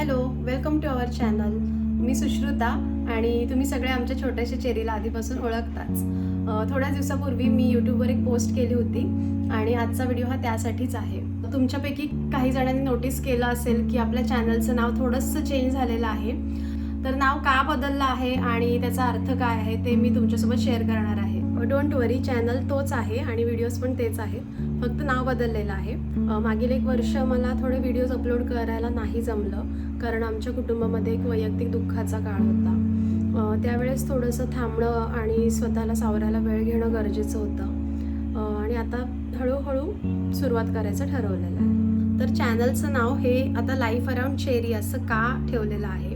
Hello, welcome to our channel. मी सुश्रुता आणि तुम्ही सगळे आमच्या छोट्याशा चेरीला आधीपासून ओळखताच. थोड्या दिवसापूर्वी मी यूट्यूबवर एक पोस्ट केली होती आणि आजचा व्हिडिओ हा त्यासाठीच आहे. तुमच्यापैकी काही जणांनी नोटीस केलं असेल की आपल्या चॅनलचं नाव थोडंसं चेंज झालेलं आहे. तर नाव का बदललं आहे आणि त्याचा अर्थ काय आहे ते मी तुमच्यासोबत शेअर करणार आहे. डोंट वरी, चॅनल तोच आहे आणि व्हिडिओज पण तेच आहेत, फक्त नाव बदललेलं आहे. मागील 1 वर्ष मला थोडे व्हिडिओज अपलोड करायला नाही जमलं, कारण आमच्या कुटुंबामध्ये एक वैयक्तिक दुःखाचा काळ होता. त्यावेळेस थोडंसं थांबणं आणि स्वतःला सावरायला वेळ घेणं गरजेचं होतं आणि आता हळूहळू सुरुवात करायचं ठरवलेलं आहे. तर चॅनलचं नाव हे आता लाईफ अराउंड चेरी असं का ठेवलेलं आहे?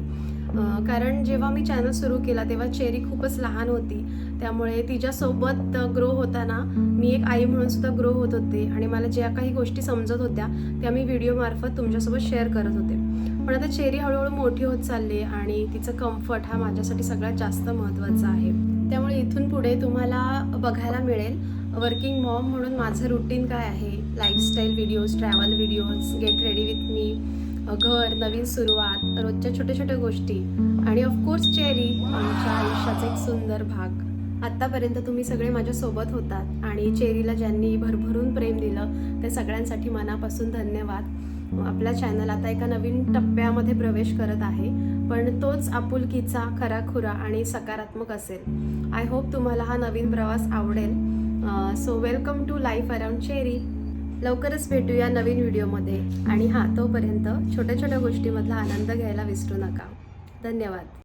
कारण जेव्हा मी चॅनल सुरू केला तेव्हा चेरी खूपच लहान होती, त्यामुळे तिच्यासोबत ग्रो होताना मी एक आई म्हणून सुद्धा ग्रो होत होते आणि मला ज्या काही गोष्टी समजत होत्या त्या मी व्हिडिओमार्फत तुमच्यासोबत शेअर करत होते. पण आता चेरी हळूहळू मोठी होत चालली आणि तिचं कम्फर्ट हा माझ्यासाठी सगळ्यात जास्त महत्त्वाचा आहे. त्यामुळे इथून पुढे तुम्हाला बघायला मिळेल वर्किंग मॉम म्हणून माझं रुटीन काय आहे, lifestyle videos, travel videos, get ready with me, घर, नवीन सुरुवात, रोजच्या छोट्या छोट्या गोष्टी आणि ऑफकोर्स चेरी, आमच्या आयुष्याचा एक सुंदर भाग. आत्तापर्यंत तुम्ही सगळे माझ्यासोबत होतात आणि चेरीला ज्यांनी भरभरून प्रेम दिलं त्या सगळ्यांसाठी मनापासून धन्यवाद. आपला चॅनल आता एका नवीन टप्प्यामध्ये प्रवेश करत आहे, पण तोच आपुलकीचा, खराखुरा आणि सकारात्मक असेल. आय होप तुम्हाला हा नवीन प्रवास आवडेल. So welcome to life around Cherry. लवकरच भेटूया नवीन व्हिडिओमध्ये आणि तोपर्यंत छोट्या छोट्या गोष्टीमधला आनंद घ्यायला विसरू नका. धन्यवाद.